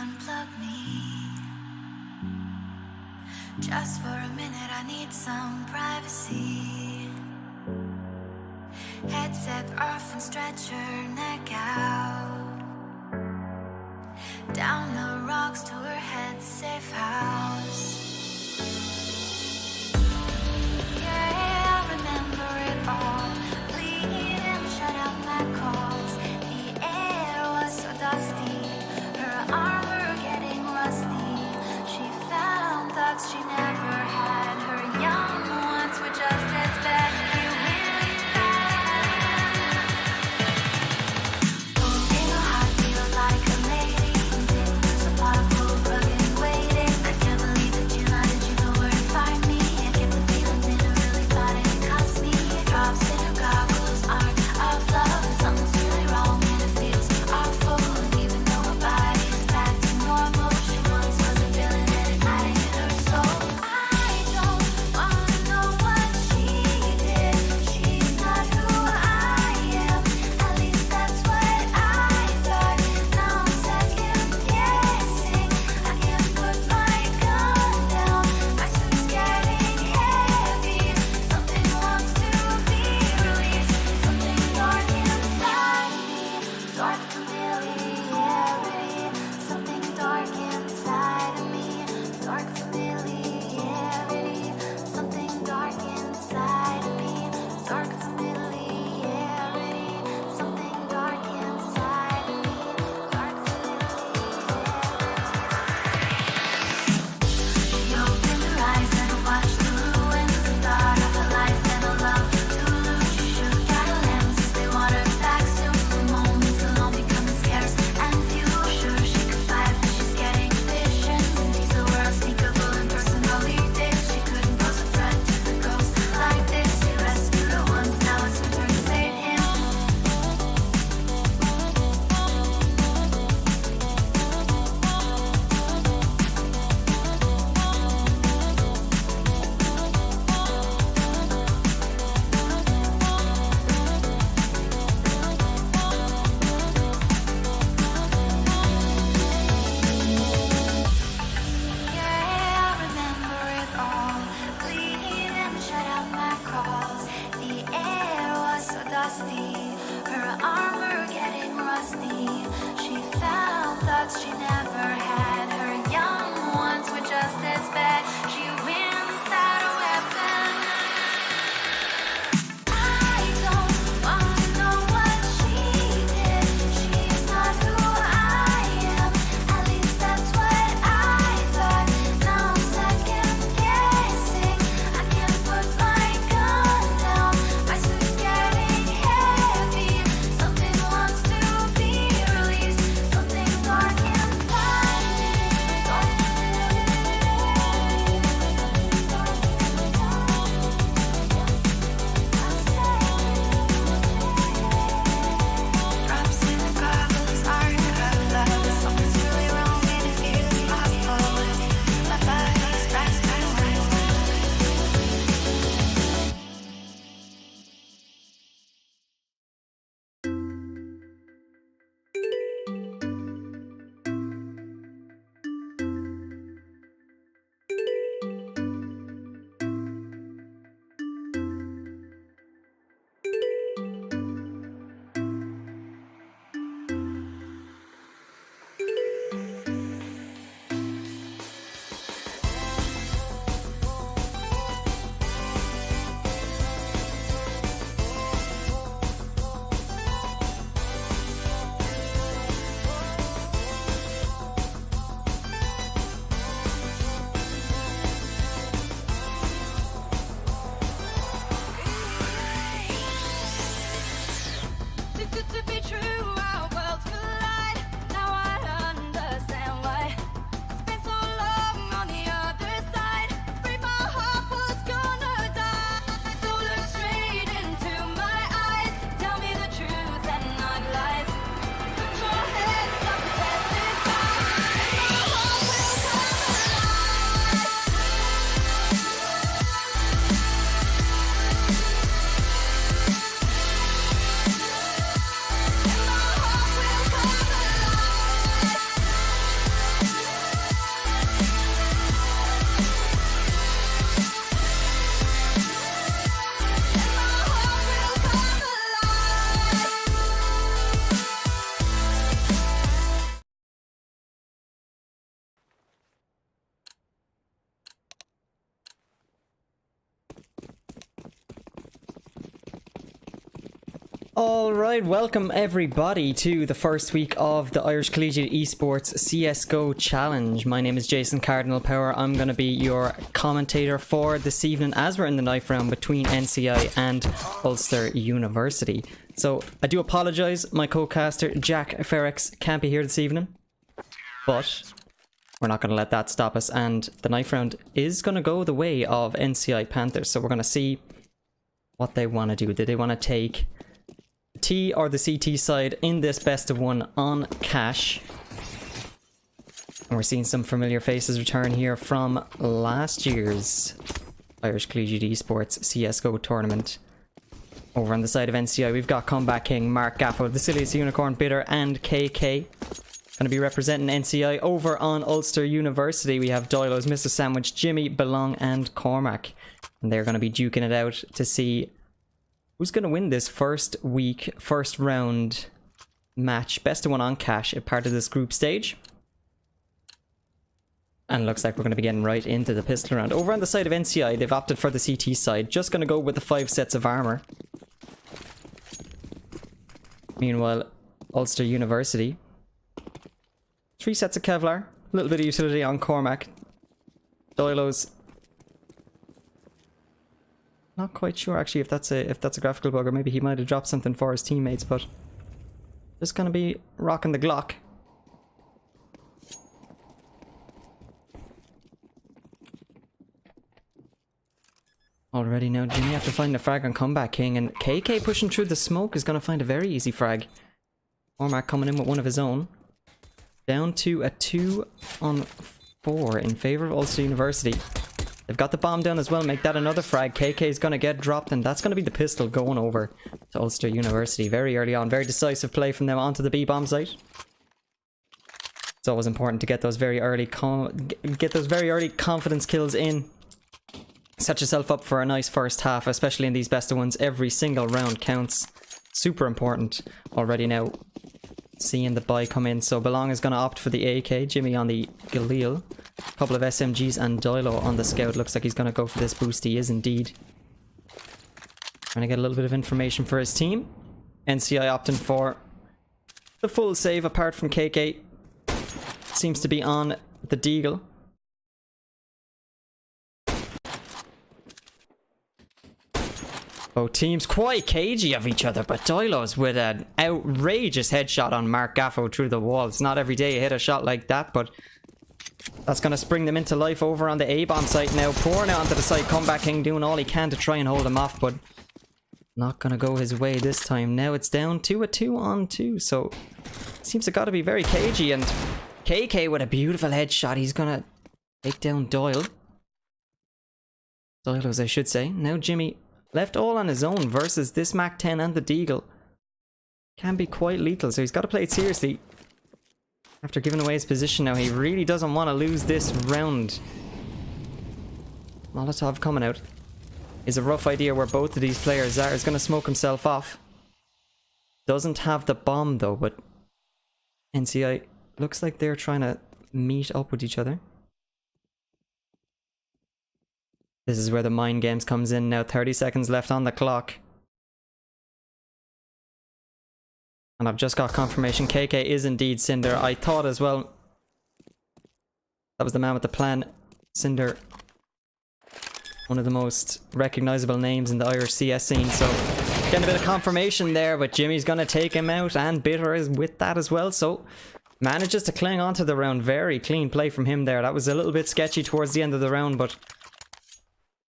unplug me. Just for a minute, I need some privacy. Headset off and stretch your neck out. Down the rocks to her head's safe house. Yeah, I remember it all. Bleeding, shut out my calls. The air was so dusty, her armor getting rusty. She found thoughts she never had. Her young ones were just as bad. You really bad. Holding a heart, feel like a lady. There's a powerful plug in waiting. I can't believe that you lied. Did you know where to find me? I get the feelings and I really thought it cost me. Drops in her goggles, art of love. And something's really wrong and it feels awful. And even though her body's back to normal, she once was a villain and it's hiding in her soul. I don't wanna know what she did. She's not who I am. At least that's what I thought. Now I'm second guessing. I can't put my gun down. My suit's getting heavy. Something wants to be released. Something dark inside me. Dark familiarity. Something dark inside of me. Dark familiarity. Something dark inside of me. Dark familiarity. Something dark inside of me. Dark familiarity. She opened her eyes and watched the ruins. The thought of a life and a love to lose. She shook out her lenses, they want her back soon. The moments alone becoming scarce and few. Sure she could fight, but she's getting visions. These are worlds unspeakable and personally thick. She couldn't pose a threat to the ghost like this. He rescued her once, now it's her turn to save him. Yeah, I remember it all. Bleeding, shut out my calls. The air was so dusty, her armor getting rusty. She found thoughts she never had. Her young ones were just as bad. She wins without a weapon. I don't wanna know what she did. She's not who I am. At least that's what I thought. Now I'm second guessing. I can't put my gun down. My suit's getting heavy. Something wants to be released. Something dark inside Alright, welcome everybody to the first week of the Irish Collegiate Esports CSGO Challenge. My name is Jason Cardinal Power. I'm going to be your commentator for this evening as we're in the knife round between NCI and Ulster University. So, I do apologise, my co-caster Jack Ferrex can't be here this evening, but we're not going to let that stop us, and the knife round is going to go the way of NCI Panthers. So we're going to see what they want to do. Do they want to take T or the CT side in this best of one on cash? And we're seeing some familiar faces return here from last year's Irish Collegiate Esports CSGO tournament. Over on the side of NCI, we've got Comeback King, Mark Gaffo, the Silliest Unicorn, Bitter, and KK. Going to be representing NCI. Over on Ulster University, we have Doilos, Mr. Sandwich, Jimmy, Belong, and Cormac. And they're going to be duking it out to see who's going to win this first round match. Best of one on cash, a part of this group stage. And looks like we're going to be getting right into the pistol round. Over on the side of NCI, they've opted for the CT side. Just going to go with the 5 sets of armor. Meanwhile, Ulster University, 3 sets of Kevlar. A little bit of utility on Cormac. Doilos, not quite sure actually if that's a graphical bug, or maybe he might have dropped something for his teammates, but just gonna be rocking the Glock. Already now, Jimmy have to find a frag on Comeback King, and KK pushing through the smoke is gonna find a very easy frag. Cormac coming in with one of his own. Down to a 2-on-4 in favour of Ulster University. They've got the bomb down as well, make that another frag. KK is going to get dropped, and that's going to be the pistol going over to Ulster University very early on. Very decisive play from them onto the B-bomb site. It's always important to get those very early confidence kills in. Set yourself up for a nice first half, especially in these best of ones. Every single round counts. Super important. Already now seeing the buy come in. So Belong is going to opt for the AK. Jimmy on the Galil. Couple of SMGs and Doilo on the scout. Looks like he's going to go for this boost. He is indeed. Trying to get a little bit of information for his team. NCI opting for the full save apart from KK. Seems to be on the Deagle. Both teams quite cagey of each other, but Doilos with an outrageous headshot on Mark Gaffo through the wall. It's not every day you hit a shot like that, but that's going to spring them into life over on the A-bomb site now. Pouring out onto the site. Comeback King doing all he can to try and hold him off, but not going to go his way this time. Now it's down to a 2-on-2, so seems to got to be very cagey. And KK with a beautiful headshot. He's going to take down Doilos, I should say. Now Jimmy left all on his own versus this Mac 10 and the Deagle. Can be quite lethal, so he's got to play it seriously. After giving away his position now, he really doesn't want to lose this round. Molotov coming out is a rough idea where both of these players are. He's going to smoke himself off. Doesn't have the bomb though, but NCI looks like they're trying to meet up with each other. This is where the mind games comes in now. 30 seconds left on the clock. And I've just got confirmation KK is indeed Cinder. I thought as well that was the man with the plan. Cinder, one of the most recognizable names in the Irish CS scene. So getting a bit of confirmation there, but Jimmy's going to take him out, and Bitter is with that as well. So manages to cling onto the round. Very clean play from him there. That was a little bit sketchy towards the end of the round, but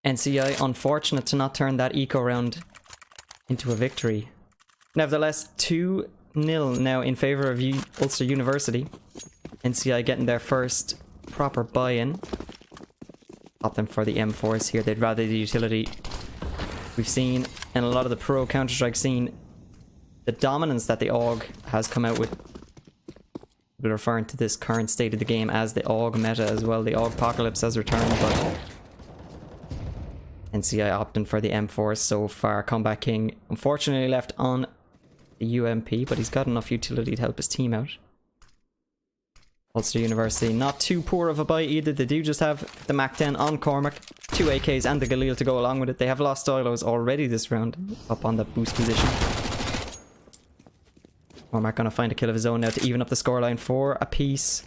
NCI unfortunate to not turn that eco round into a victory. Nevertheless, 2-0 now in favour of Ulster University. NCI getting their first proper buy-in. Opt them for the M4s here. They'd rather the utility. We've seen in a lot of the pro Counter-Strike scene the dominance that the AUG has come out with. We're referring to this current state of the game as the AUG meta as well. The AUG apocalypse has returned, but NCI opting for the M4 so far. Comeback King unfortunately left on the UMP, but he's got enough utility to help his team out. Ulster University, not too poor of a buy either. They do just have the Mac 10 on Cormac, 2 AKs and the Galil to go along with it. They have lost Doilos already this round, up on the boost position. Cormac gonna find a kill of his own now to even up the scoreline for a piece.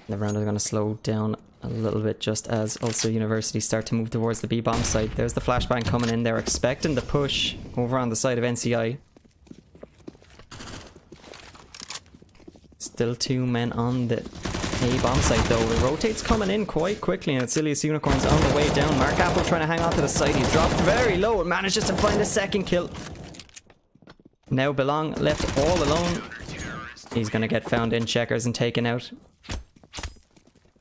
The round is gonna slow down a little bit just as Ulster University start to move towards the B-bomb site. There's the flashbang coming in. They're expecting the push over on the side of NCI. Still 2 men on the A-bomb site though. The rotate's coming in quite quickly and it's Ilias Unicorns on the way down. Mark Apple trying to hang on to the side. He's dropped very low and manages to find a second kill. Now Belong left all alone. He's going to get found in checkers and taken out.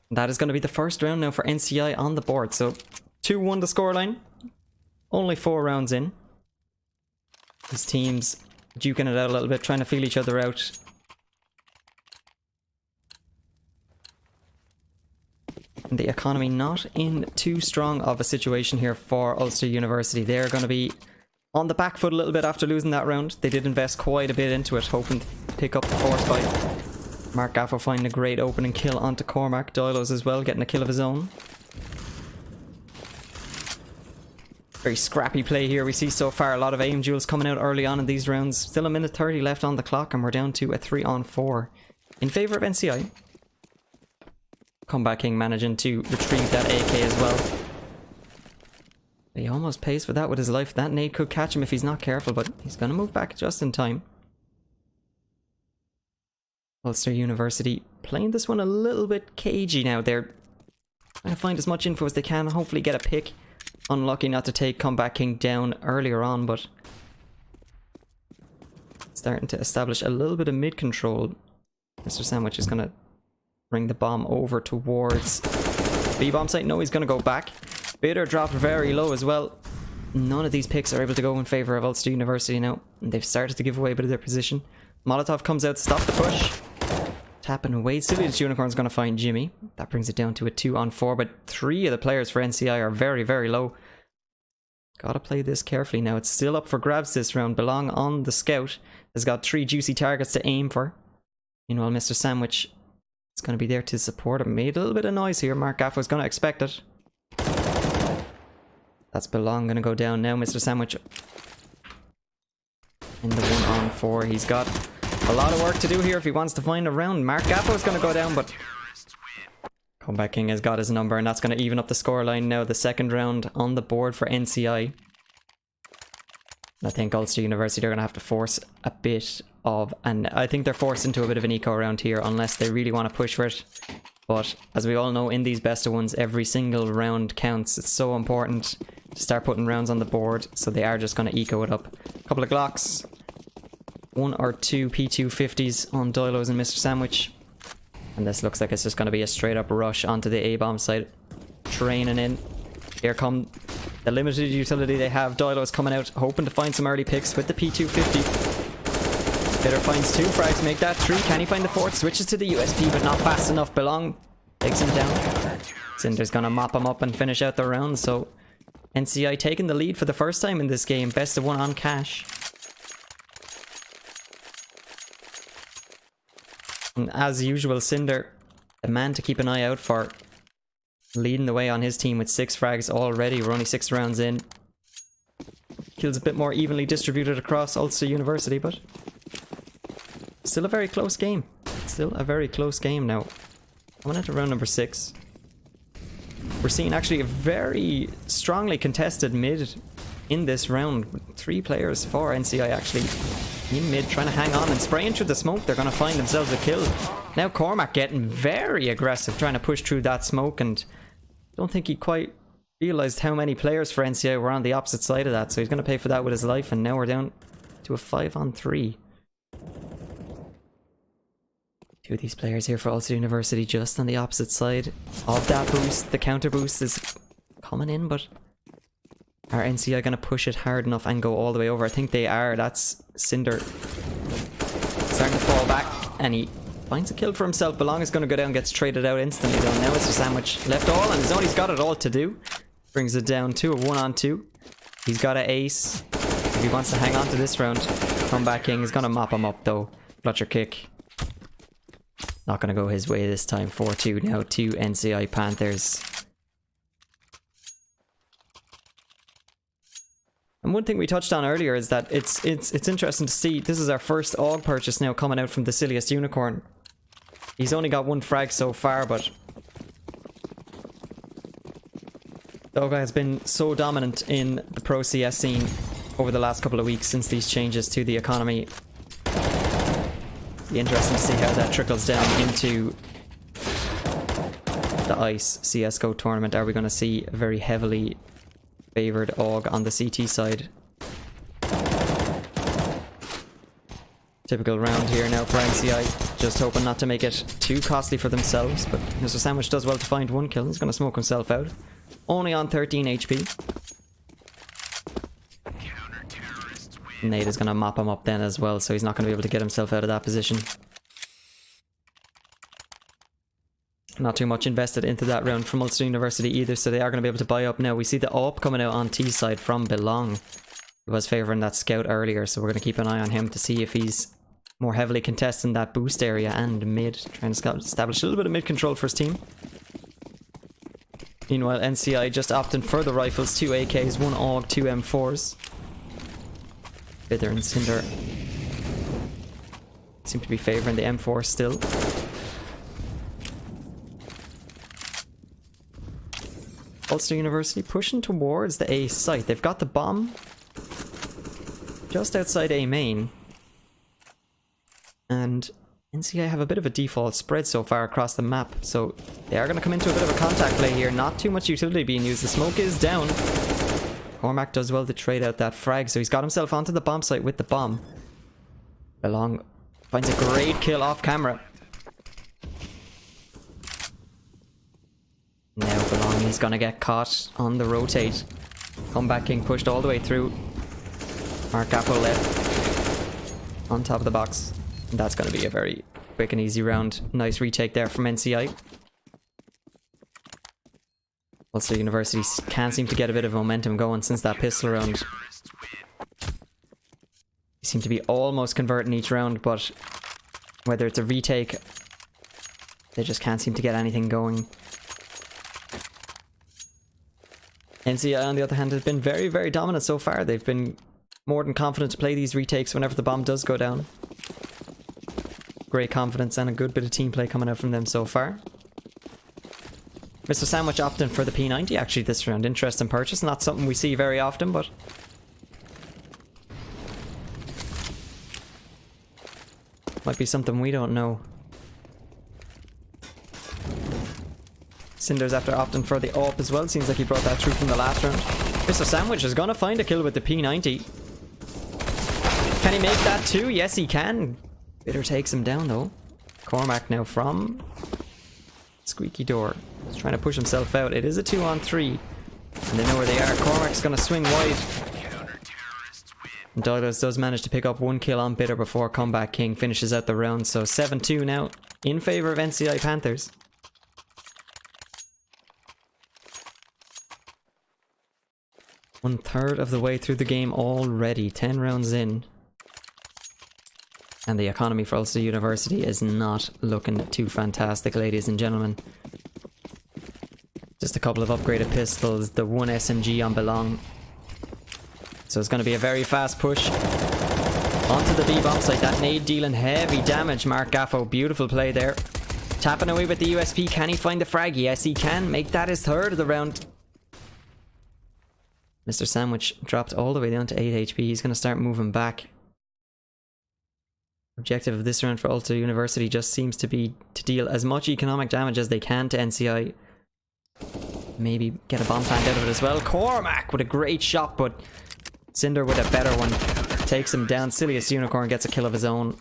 That is going to be the first round now for NCI on the board. So 2-1 the scoreline. Only 4 rounds in. These teams duking it out a little bit, trying to feel each other out. And the economy not in too strong of a situation here for Ulster University. They're going to be on the back foot a little bit after losing that round. They did invest quite a bit into it, hoping to pick up the force fight. Mark Gaffo finding a great opening kill onto Cormac. Doilos as well, getting a kill of his own. Very scrappy play here we see so far. A lot of aim duels coming out early on in these rounds. Still a minute 30 left on the clock and we're down to a 3-on-4 in favour of NCI. Comeback King managing to retrieve that AK as well. He almost pays for that with his life. That nade could catch him if he's not careful, but he's going to move back just in time. Ulster University playing this one a little bit cagey now. They're trying to find as much info as they can. Hopefully get a pick. Unlucky not to take Comeback King down earlier on, but starting to establish a little bit of mid-control. Mr. Sandwich is going to bring the bomb over towards B-bomb site. No, he's going to go back. Bitter dropped very low as well. None of these picks are able to go in favour of Ulster University now. And they've started to give away a bit of their position. Molotov comes out to stop the push. Tapping away. Ilias Unicorn's going to find Jimmy. That brings it down to a 2-on-4. But 3 of the players for NCI are very, very low. Gotta play this carefully now. It's still up for grabs this round. Belong on the scout. Has got 3 juicy targets to aim for. Meanwhile, Mr. Sandwich is going to be there to support him. Made a little bit of noise here. Mark Gaff was going to expect it. That's Belong going to go down now. Mr. Sandwich in the 1-on-4. He's got a lot of work to do here if he wants to find a round. Mark Gappo is going to go down, but Comeback King has got his number, and that's going to even up the scoreline now. The second round on the board for NCI. I think Ulster University are going to have to force a bit of, and I think they're forced into a bit of an eco round here unless they really want to push for it. But as we all know, in these best of ones, every single round counts. It's so important to start putting rounds on the board, so they are just going to eco it up. A couple of Glocks. 1 or 2 P250s on Doilos and Mr. Sandwich. And this looks like it's just going to be a straight up rush onto the A-bomb site. Training in. Here come the limited utility they have. Doilos coming out, hoping to find some early picks with the P250. Bitter finds 2 frags, make that 3. Can he find the 4th? Switches to the USP, but not fast enough. Belong takes him down. Cinder's going to mop him up and finish out the round. So NCI taking the lead for the first time in this game. Best of 1 on cash. And as usual, Cinder, the man to keep an eye out for, leading the way on his team with 6 frags already. We're only 6 rounds in. Kills a bit more evenly distributed across Ulster University, but still a very close game. Still a very close game now. Coming into round number 6. We're seeing actually a very strongly contested mid in this round. 3 players for NCI actually in mid, trying to hang on and spraying through the smoke. They're going to find themselves a kill. Now Cormac getting very aggressive, trying to push through that smoke, and don't think he quite realised how many players for NCI were on the opposite side of that, so he's going to pay for that with his life, and now we're down to a 5-on-3. 2 of these players here for Ulster University just on the opposite side of that boost. The counter boost is coming in, but are NCI going to push it hard enough and go all the way over? I think they are. That's Cinder starting to fall back, and he finds a kill for himself. Belong is going to go down, gets traded out instantly though. Now Mr. Sandwich left all on his own. He's got it all to do. Brings it down to a 1-on-2. He's got an ace. If he wants to hang on to this round, Comeback King is going to mop him up though. Fletcher kick. Not going to go his way this time. 4-2 now to NCI Panthers. And one thing we touched on earlier is that it's interesting to see. This is our first AUG purchase now coming out from the Silliest Unicorn. He's only got 1 frag so far, but the AUG has been so dominant in the pro CS scene over the last couple of weeks since these changes to the economy. Be interesting to see how that trickles down into the ICE CSGO tournament. Are we going to see a very heavily favoured AUG on the CT side? Typical round here now for NCI. Just hoping not to make it too costly for themselves, but Mr. Sandwich does well to find 1 kill. He's going to smoke himself out. Only on 13 HP. Nate is going to mop him up then as well, so he's not going to be able to get himself out of that position. Not too much invested into that round from Ulster University either, so they are going to be able to buy up now. We see the AWP coming out on T side from Belong. He was favouring that scout earlier, so we're going to keep an eye on him to see if he's more heavily contesting that boost area and mid, trying to establish a little bit of mid control for his team. Meanwhile, NCI just opting for the rifles, 2 AKs, 1 AUG, 2 M4s. Bither and Cinder seem to be favouring the M4 still. Ulster University pushing towards the A site. They've got the bomb just outside A main. And NCI have a bit of a default spread so far across the map. So they are going to come into a bit of a contact play here. Not too much utility being used. The smoke is down. Cormac does well to trade out that frag. So he's got himself onto the bomb site with the bomb. Belong finds a great kill off camera. Now Belong, he's gonna get caught on the rotate. Comeback King pushed all the way through. Mark Gapo left on top of the box. And that's gonna be a very quick and easy round. Nice retake there from NCI. Ulster University can seem to get a bit of momentum going since that pistol round. They seem to be almost converting each round, but whether it's a retake, they just can't seem to get anything going. NCI, on the other hand, has been very, very dominant so far. They've been more than confident to play these retakes whenever the bomb does go down. Great confidence and a good bit of team play coming out from them so far. Mr. Sandwich opting for the P90 actually this round. Interesting purchase. Not something we see very often, but might be something we don't know. Cinder's after opting for the AWP as well. Seems like he brought that through from the last round. Mr. Sandwich is going to find a kill with the P90. Can he make that too? Yes, he can. Bitter takes him down though. Cormac now from Squeaky Door. He's trying to push himself out. It is a 2-on-3. And they know where they are. Cormac's going to swing wide. And Douglas does manage to pick up 1 kill on Bitter before Comeback King finishes out the round. So 7-2 now in favour of NCI Panthers. One third of the way through the game already. 10 rounds in. And the economy for Ulster University is not looking too fantastic, ladies and gentlemen. Just a couple of upgraded pistols, the 1 SMG on Belong. So it's going to be a very fast push onto the B-bomb site. That nade dealing heavy damage, Mark Gaffo. Beautiful play there. Tapping away with the USP. Can he find the frag? Yes, he can. Make that his third of the round. Mr. Sandwich dropped all the way down to 8 HP. He's going to start moving back. Objective of this round for Ulster University just seems to be to deal as much economic damage as they can to NCI. Maybe get a bomb plant out of it as well. Cormac with a great shot, but Cinder with a better one takes him down. Silliest Unicorn gets a kill of his own.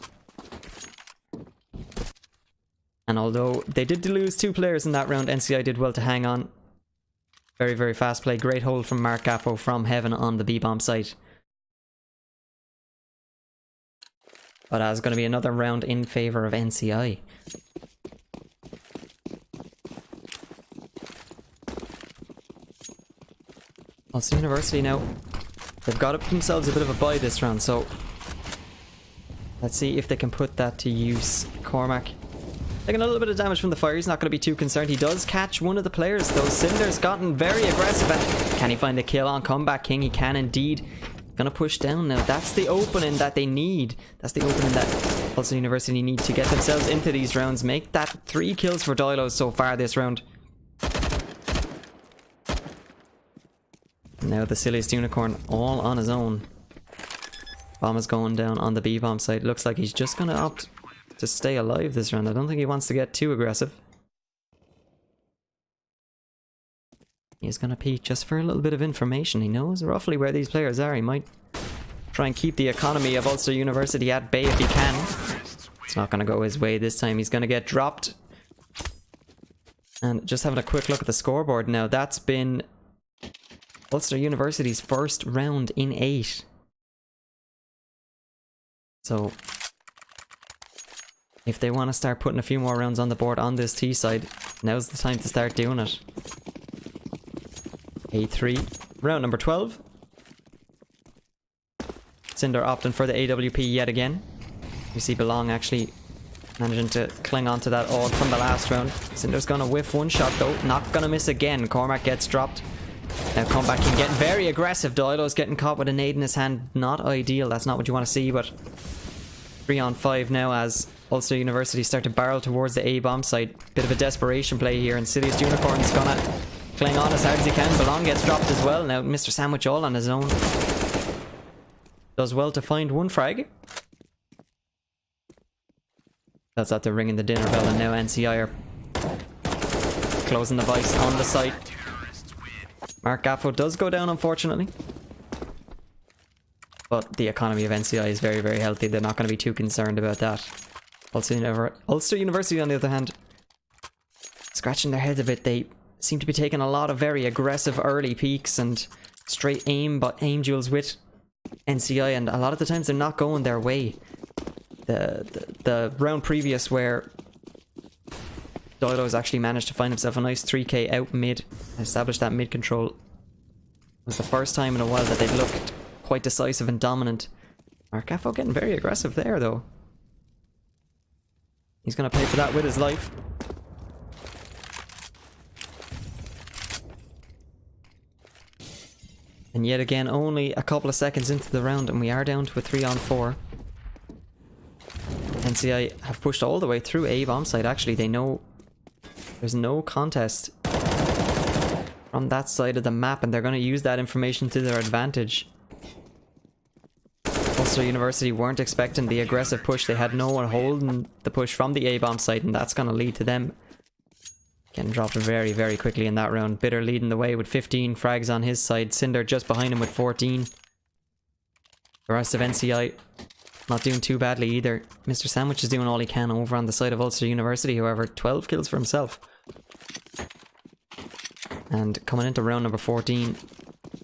And although they did lose 2 players in that round, NCI did well to hang on. Very, very fast play. Great hold from Mark Gaffo from Heaven on the B-bomb site. But that's going to be another round in favour of NCI. Ulster University now. They've got up themselves a bit of a bye this round, so let's see if they can put that to use. Cormac Taking a little bit of damage from the fire. He's not going to be too concerned. He does catch one of the players though. Cinder's gotten very aggressive. And can he find the kill on Comeback King? He can indeed. Gonna push down now. That's the opening that they need. That's the opening that Ulster University need to get themselves into these rounds. Make that 3 kills for Dilo so far this round. Now the silliest unicorn all on his own. Bomb is going down on the B bomb side. Looks like he's just gonna opt to stay alive this round. I don't think he wants to get too aggressive. He's gonna peek just for a little bit of information. He knows roughly where these players are. He might try and keep the economy of Ulster University at bay if he can. It's not gonna go his way this time. He's gonna get dropped. And just having a quick look at the scoreboard now. That's been Ulster University's first round in 8. So if they want to start putting a few more rounds on the board on this T side, now's the time to start doing it. A3, round number 12. Cinder opting for the AWP yet again. We see Belong actually managing to cling on to that AUG from the last round. Cinder's gonna whiff one shot though, not gonna miss again. Cormac gets dropped. Now Comeback King getting very aggressive. Dilo's getting caught with a nade in his hand. Not ideal, that's not what you want to see, but 3 on 5 now as Ulster University start to barrel towards the A bomb site. Bit of a desperation play here, and Silliest Unicorn's gonna cling on as hard as he can. Belong gets dropped as well. Now Mr. Sandwich all on his own. Does well to find one frag. That's after ringing the dinner bell, and now NCI are closing the vice on the site. Mark Gaffo does go down, unfortunately. But the economy of NCI is very, very healthy. They're not going to be too concerned about that. Ulster University, on the other hand, scratching their heads a bit. They seem to be taking a lot of very aggressive early peaks and straight aim duels with NCI, and a lot of the times they're not going their way. The round previous where Dilo's actually managed to find himself a nice 3k out mid, establish that mid control, was the first time in a while that they'd looked quite decisive and dominant. Mark Gaffo getting very aggressive there though. He's gonna pay for that with his life. And yet again, only a couple of seconds into the round and we are down to a 3 on 4. NCI have pushed all the way through A bomb site. Actually, they know there's no contest from that side of the map, and they're going to use that information to their advantage. Ulster University weren't expecting the aggressive push. They had no one holding the push from the A bomb site, and that's going to lead to them getting dropped very, very quickly in that round. Bitter leading the way with 15 frags on his side. Cinder just behind him with 14. The rest of NCI not doing too badly either. Mr. Sandwich is doing all he can over on the side of Ulster University, however. 12 kills for himself. And coming into round number 14,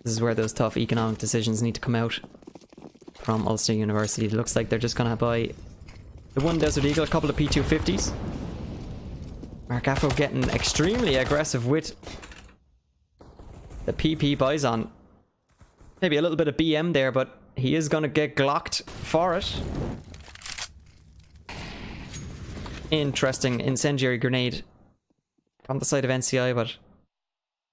this is where those tough economic decisions need to come out from Ulster University. It looks like they're just going to buy the one Desert Eagle, a couple of P250s. Mark Gaffo getting extremely aggressive with the PP Bison. Maybe a little bit of BM there, but he is going to get glocked for it. Interesting incendiary grenade on the side of NCI, but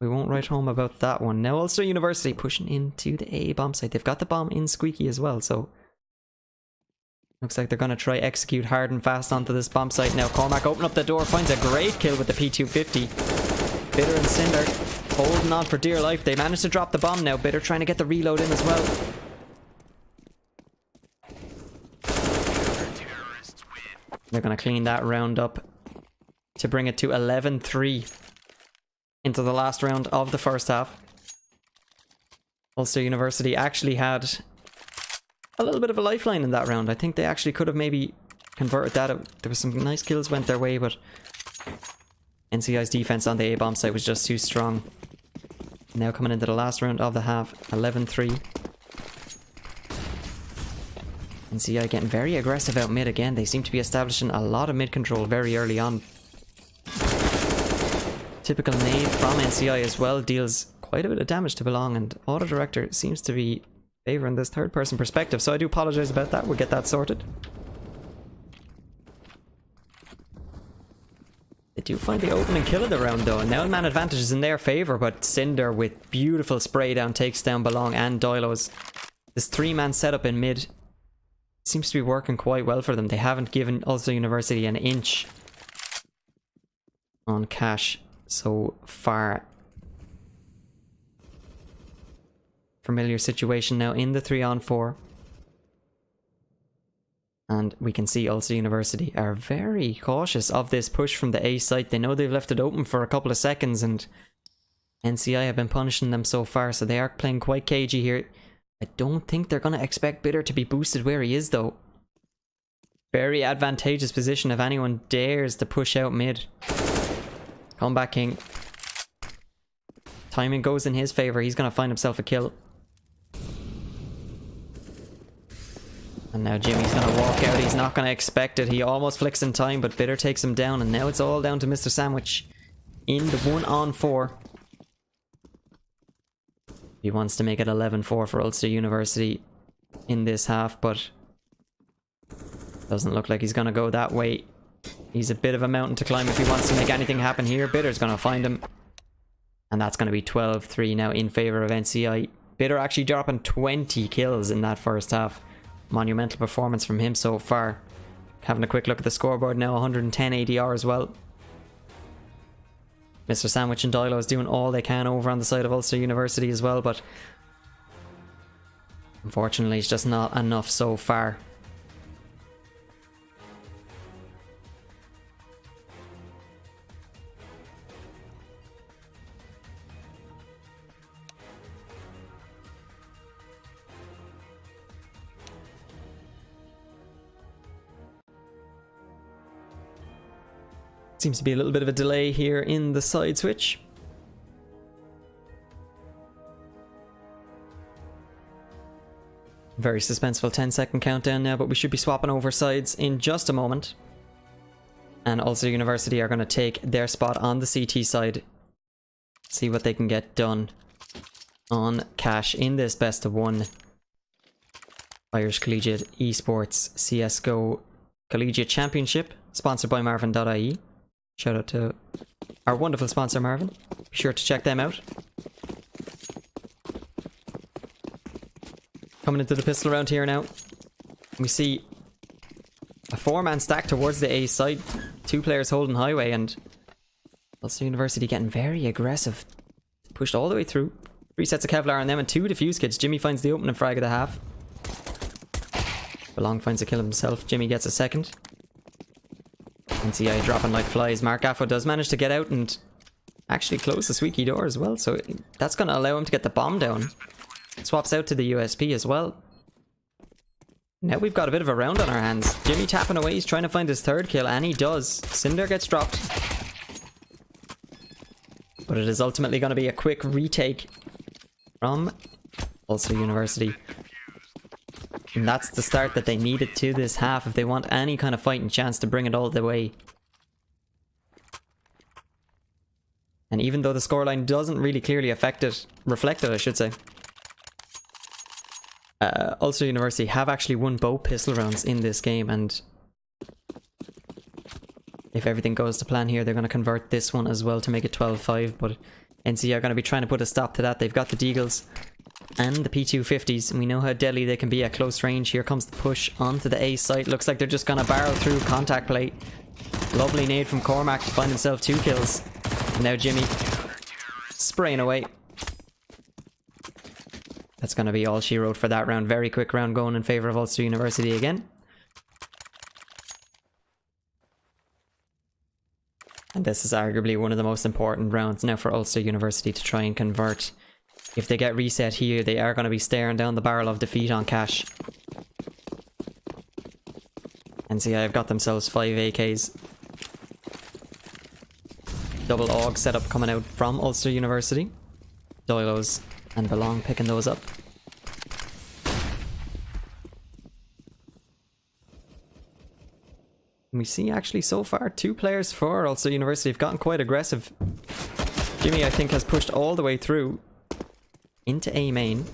we won't write home about that one. Now Ulster University pushing into the A bomb site. They've got the bomb in Squeaky as well, so looks like they're going to try execute hard and fast onto this bomb site. Now Cormac open up the door, finds a great kill with the P250. Bitter and Cinder holding on for dear life. They managed to drop the bomb now. Bitter trying to get the reload in as well. They're going to clean that round up to bring it to 11-3 into the last round of the first half. Ulster University actually had a little bit of a lifeline in that round. I think they actually could have maybe converted that. There was some nice kills went their way, but NCI's defense on the A-bomb site was just too strong. Now coming into the last round of the half, 11-3. NCI getting very aggressive out mid again. They seem to be establishing a lot of mid control very early on. Typical nade from NCI as well deals quite a bit of damage to Belong, and Auto Director seems to be favouring this third person perspective, so I do apologise about that. We'll get that sorted. They do find the opening kill of the round though, and now man advantage is in their favour, but Cinder with beautiful spray down takes down Belong and Doilos. This 3-man setup in mid seems to be working quite well for them. They haven't given Ulster University an inch on cash so far. Familiar situation now in the 3-on-4. And we can see Ulster University are very cautious of this push from the A site. They know they've left it open for a couple of seconds and NCI have been punishing them so far, so they are playing quite cagey here. I don't think they're going to expect Bitter to be boosted where he is though. Very advantageous position if anyone dares to push out mid. Come back, King. Timing goes in his favour. He's going to find himself a kill. And now Jimmy's going to walk out. He's not going to expect it. He almost flicks in time, but Bitter takes him down. And now it's all down to Mr. Sandwich in the 1-on-4. He wants to make it 11-4 for Ulster University in this half, but doesn't look like he's going to go that way. He's a bit of a mountain to climb if he wants to make anything happen here. Bitter's going to find him. And that's going to be 12-3 now in favour of NCI. Bitter actually dropping 20 kills in that first half. Monumental performance from him so far. Having a quick look at the scoreboard now, 110 ADR as well. Mr. Sandwich and Dilo is doing all they can over on the side of Ulster University as well, but unfortunately it's just not enough so far. Seems to be a little bit of a delay here in the side switch. Very suspenseful 10-second countdown now, but we should be swapping over sides in just a moment. And Ulster University are going to take their spot on the CT side. See what they can get done on cash in this best of 1 Irish Collegiate Esports CSGO Collegiate Championship, sponsored by Marvin.ie. Shout out to our wonderful sponsor Marvin. Be sure to check them out. Coming into the pistol round here now. We see a 4-man stack towards the A side. 2 players holding highway, and Ulster University getting very aggressive. Pushed all the way through. 3 sets of Kevlar on them and 2 defuse kits. Jimmy finds the opening frag of the half. Belong finds a kill himself. Jimmy gets a second. NCI dropping like flies. Mark Affo does manage to get out and actually close the squeaky door as well, so that's going to allow him to get the bomb down. Swaps out to the USP as well. Now we've got a bit of a round on our hands. Jimmy tapping away, he's trying to find his 3rd kill, and he does. Cinder gets dropped. But it is ultimately going to be a quick retake from Ulster University. And that's the start that they needed to this half if they want any kind of fighting chance to bring it all the way. And even though the scoreline doesn't really clearly reflect it, I should say. Ulster University have actually won both pistol rounds in this game, and if everything goes to plan here, they're going to convert this one as well to make it 12-5, but NCI are going to be trying to put a stop to that. They've got the Deagles and the P250s, and we know how deadly they can be at close range. Here comes the push onto the A site. Looks like they're just going to barrel through contact plate. Lovely nade from Cormac to find himself 2 kills. And now Jimmy spraying away. That's going to be all she wrote for that round. Very quick round going in favour of Ulster University again. And this is arguably one of the most important rounds now for Ulster University to try and convert. If they get reset here, they are going to be staring down the barrel of defeat on cash. NCI have got themselves 5 AKs. Double AUG setup coming out from Ulster University. Doilos and Belong picking those up. And we see actually so far 2 players for Ulster University have gotten quite aggressive. Jimmy, I think, has pushed all the way through into A main.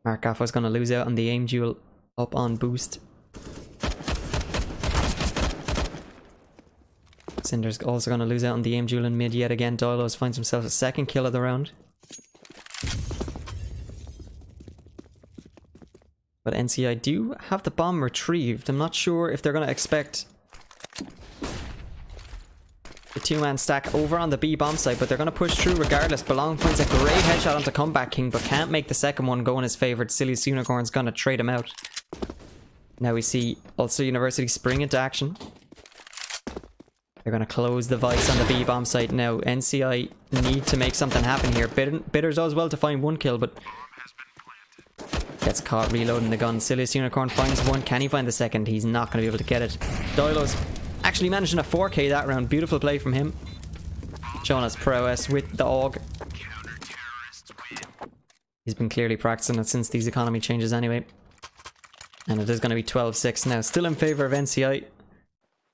Mark Affo's going to lose out on the aim duel up on boost. Cinder's also going to lose out on the aim duel in mid yet again. Doilos finds himself a second kill of the round. But NCI do have the bomb retrieved. I'm not sure if they're going to expect the two-man stack over on the B bomb site, but they're going to push through regardless. Belong finds a great headshot onto Comeback King, but can't make the second one go in his favour. Silliest Unicorn's going to trade him out. Now we see Ulster University spring into action. They're going to close the vice on the B bomb site now. NCI need to make something happen here. Bitter does well to find one kill, but gets caught reloading the gun. Silliest Unicorn finds one. Can he find the second? He's not going to be able to get it. Doilo's actually managing a 4k that round. Beautiful play from him. Showing us prowess with the AUG. He's been clearly practicing it since these economy changes anyway. And it is going to be 12-6 now. Still in favour of NCI.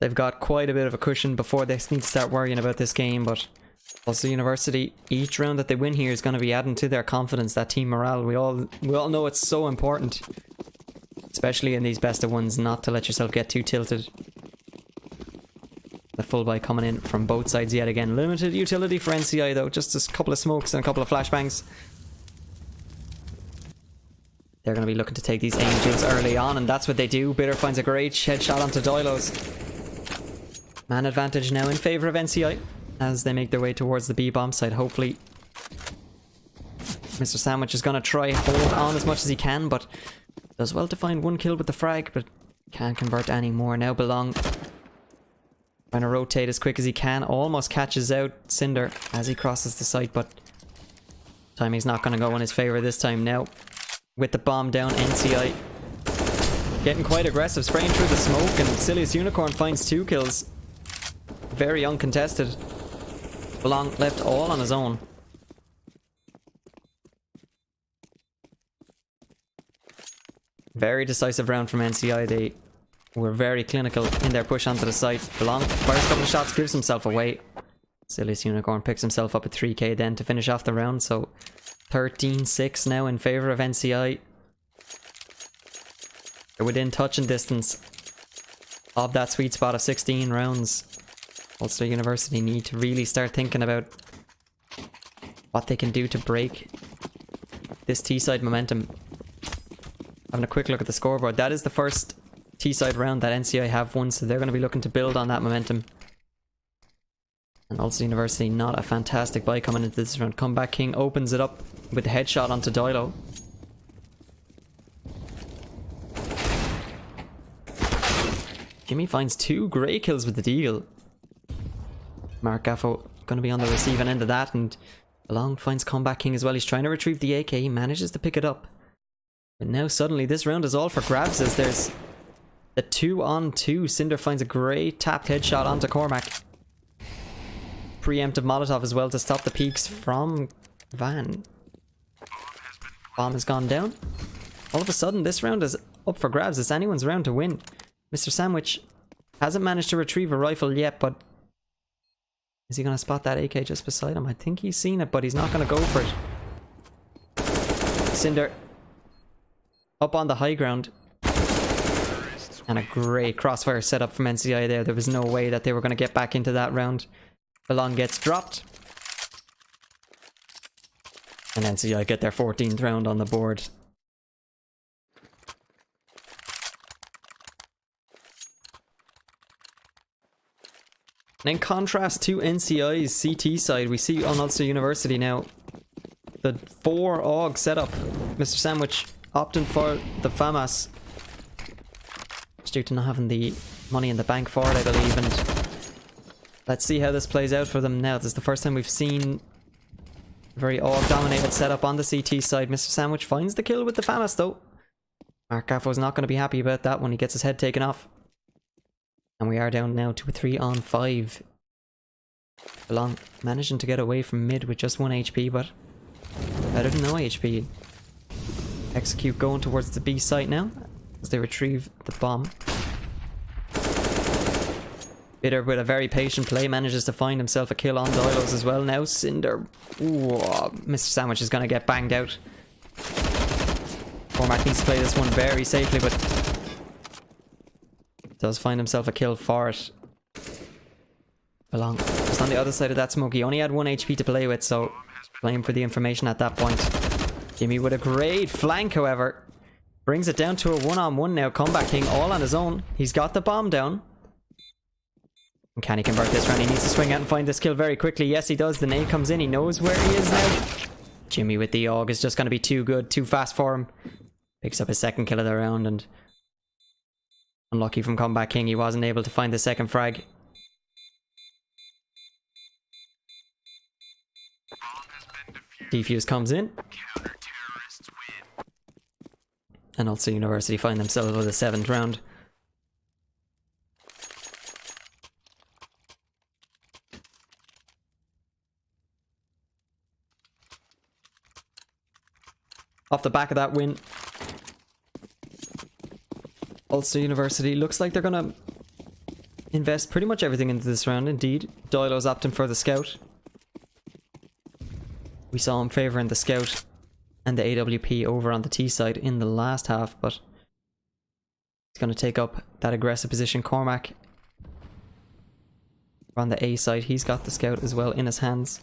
They've got quite a bit of a cushion before they need to start worrying about this game, but also University, each round that they win here is going to be adding to their confidence, that team morale. We all know it's so important, especially in these best of ones, not to let yourself get too tilted. The full buy coming in from both sides yet again. Limited utility for NCI though, just a couple of smokes and a couple of flashbangs. They're going to be looking to take these aim duels early on, and that's what they do. Bitter finds a great headshot onto Doilos. Man advantage now in favour of NCI as they make their way towards the B bomb site. Hopefully Mr. Sandwich is going to try hold on as much as he can, but does well to find one kill with the frag, but can't convert any more. Now Belong trying to rotate as quick as he can. Almost catches out Cinder as he crosses the site, but timing's not going to go in his favour this time. Now with the bomb down, NCI getting quite aggressive, spraying through the smoke, and Silliest Unicorn finds 2 kills. Very uncontested. Belong left all on his own. Very decisive round from NCI. They were very clinical in their push onto the site. Belong fires a couple of shots, gives himself away. Silliest Unicorn picks himself up at 3k then to finish off the round. So 13-6 now in favour of NCI. They're within touching distance of that sweet spot of 16 rounds. Ulster University need to really start thinking about what they can do to break this T-side momentum. Having a quick look at the scoreboard, that is the first T-side round that NCI have won, so they're going to be looking to build on that momentum. And Ulster University, not a fantastic buy coming into this round. Comeback King opens it up with a headshot onto Doilo. Jimmy finds 2 grey kills with the deagle. Mark Gaffo going to be on the receiving end of that, and Belong finds Comeback King as well. He's trying to retrieve the AK, he manages to pick it up. But now suddenly this round is all for grabs as there's the 2-on-2. Cinder finds a great tapped headshot onto Cormac. Preemptive Molotov as well to stop the peaks from Van. Bomb has gone down. All of a sudden this round is up for grabs. It's anyone's round to win. Mr. Sandwich hasn't managed to retrieve a rifle yet, but is he going to spot that AK just beside him? I think he's seen it, but he's not going to go for it. Cinder up on the high ground. And a great crossfire setup from NCI there. There was no way that they were going to get back into that round. Belong gets dropped. And NCI get their 14th round on the board. And in contrast to NCI's CT side, we see on Ulster University now the 4 AUG setup. Mr. Sandwich opting for the FAMAS due to not having the money in the bank for it, I believe. And let's see how this plays out for them now. This is the first time we've seen a very AUG dominated setup on the CT side. Mr. Sandwich finds the kill with the FAMAS though. Mark Gaffo's not going to be happy about that when he gets his head taken off. And we are down now to a 3-on-5. Belong managing to get away from mid with just 1 HP, but better than no HP. Execute going towards the B site now as they retrieve the bomb. Bitter with a very patient play manages to find himself a kill on Doilos as well. Now Cinder, ooh, Mr. Sandwich is going to get banged out. Cormac needs to play this one very safely, but does find himself a kill for it. Belong just on the other side of that smoke. He only had 1 HP to play with, so blame for the information at that point. Jimmy with a great flank, however. Brings it down to a 1-on-1 now. Comeback King all on his own. He's got the bomb down. And can he convert this round? He needs to swing out and find this kill very quickly. Yes, he does. The nade comes in. He knows where he is now. Jimmy with the AUG is just going to be too good, too fast for him. Picks up his second kill of the round, and unlucky from Comeback King, he wasn't able to find the second frag. Defuse comes in. And also University find themselves with a 7th round. Off the back of that win, Ulster University looks like they're gonna invest pretty much everything into this round. Indeed, Doylo's opting for the scout. We saw him favouring the scout and the AWP over on the T side in the last half, but he's going to take up that aggressive position. Cormac on the A side, he's got the scout as well in his hands.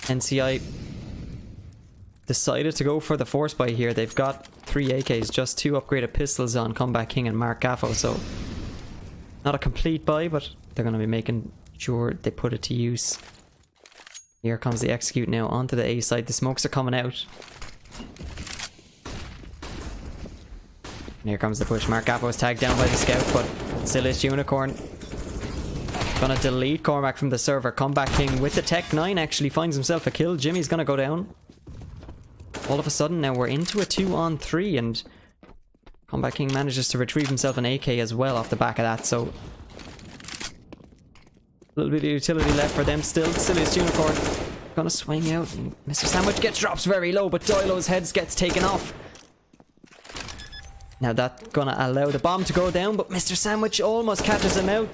NCI decided to go for the force buy here. They've got 3 AKs, just 2 upgraded pistols on Comeback King and Mark Gaffo, so not a complete buy, but they're going to be making sure they put it to use. Here comes the execute now onto the A side. The smokes are coming out. And here comes the push. Mark Gaffo is tagged down by the scout, but Sillish Unicorn gonna delete Cormac from the server. Comeback King with the Tech 9 actually finds himself a kill. Jimmy's gonna go down. All of a sudden now we're into a 2-on-3, and Comeback King manages to retrieve himself an AK as well off the back of that, so a little bit of utility left for them still. Silliest Unicorn gonna swing out, and Mr. Sandwich drops very low, but Doylo's heads gets taken off. Now that's gonna allow the bomb to go down, but Mr. Sandwich almost catches him out.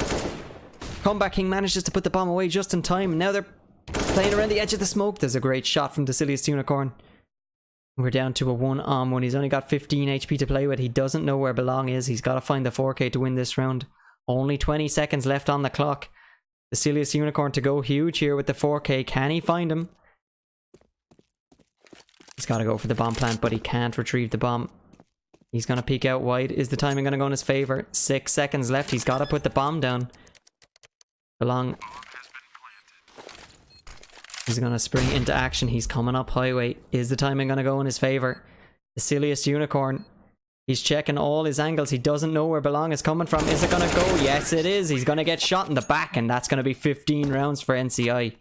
Comeback King manages to put the bomb away just in time. Now they're playing around the edge of the smoke. There's a great shot from the Silliest Unicorn. We're down to a 1-on-1. He's only got 15 HP to play with. He doesn't know where Belong is. He's got to find the 4K to win this round. Only 20 seconds left on the clock. The Silliest Unicorn to go huge here with the 4K. Can he find him? He's got to go for the bomb plant, but he can't retrieve the bomb. He's going to peek out wide. Is the timing going to go in his favor? 6 seconds left. He's got to put the bomb down. Belong. He's going to spring into action. He's coming up highway. Is the timing going to go in his favor? The Silliest Unicorn. He's checking all his angles. He doesn't know where Belong is coming from. Is it going to go? Yes, it is. He's going to get shot in the back, and that's going to be 15 rounds for NCI.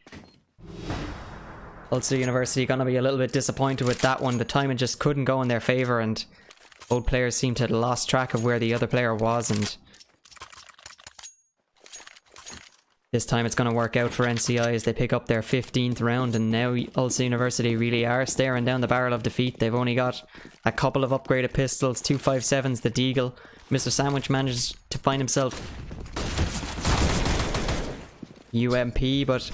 Ulster University going to be a little bit disappointed with that one. The timing just couldn't go in their favor, and both players seem to have lost track of where the other player was, and this time it's going to work out for NCI as they pick up their 15th round, and now Ulster University really are staring down the barrel of defeat. They've only got a couple of upgraded pistols, 257s, the Deagle. Mr. Sandwich manages to find himself UMP, but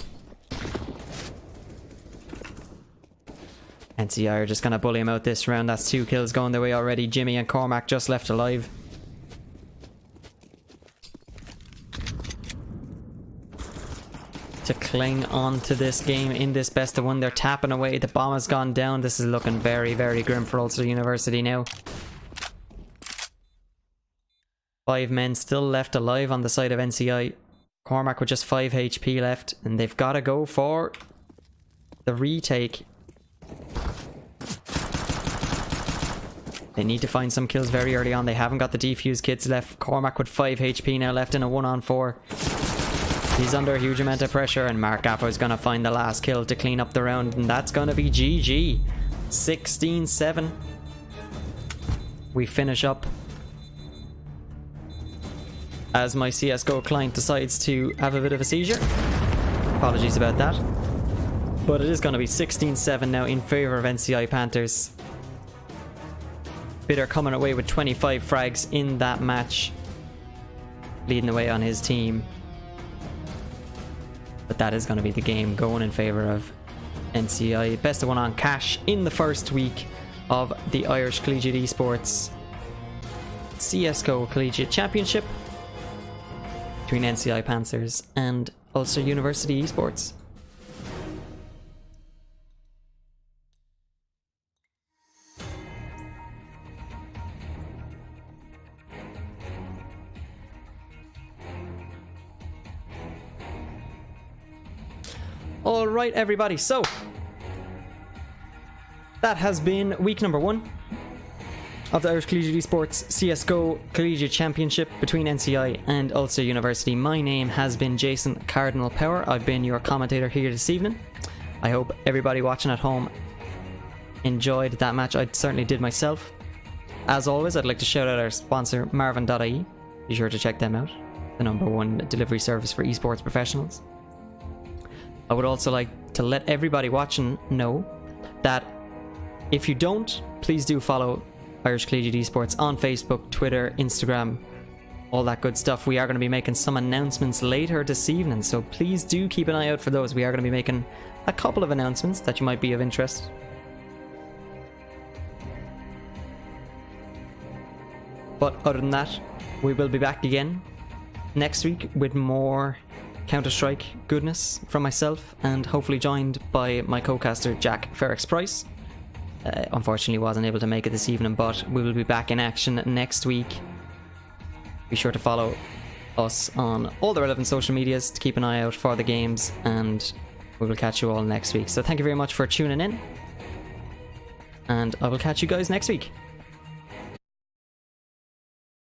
NCI are just going to bully him out this round. That's 2 kills going their way already. Jimmy and Cormac just left alive. To cling on to this game in this best of one. They're tapping away. The bomb has gone down. This is looking very, very grim for Ulster University now. 5 men still left alive on the side of NCI. Cormac with just 5 HP left, and they've got to go for the retake. They need to find some kills very early on. They haven't got the defuse kits left. Cormac with 5 HP now left in a 1-on-4. He's under a huge amount of pressure, and Mark Gaffo is going to find the last kill to clean up the round, and that's going to be GG. 16-7. We finish up as my CSGO client decides to have a bit of a seizure. Apologies about that. But it is going to be 16-7 now in favour of NCI Panthers. Bitter coming away with 25 frags in that match, leading the way on his team. But that is going to be the game going in favour of NCI. Best of one on cash in the first week of the Irish Collegiate Esports CSGO Collegiate Championship. between NCI Panthers and Ulster University Esports. Alright everybody, so that has been week number 1 of the Irish Collegiate Esports CSGO Collegiate Championship between NCI and Ulster University. My name has been Jason Cardinal Power. I've been your commentator here this evening. I hope everybody watching at home enjoyed that match. I certainly did myself. As always, I'd like to shout out our sponsor, Marvin.ie. Be sure to check them out, the #1 delivery service for esports professionals. I would also like to let everybody watching know that if you don't, please do follow Irish Collegiate Esports on Facebook, Twitter, Instagram, all that good stuff. We are going to be making some announcements later this evening, so please do keep an eye out for those. We are going to be making a couple of announcements that you might be of interest. But other than that, we will be back again next week with more Counter-Strike goodness from myself, and hopefully joined by my co-caster Jack Ferrex Price. Unfortunately wasn't able to make it this evening, but we will be back in action next week. Be sure to follow us on all the relevant social medias to keep an eye out for the games, and we will catch you all next week. So thank you very much for tuning in, and I will catch you guys next week.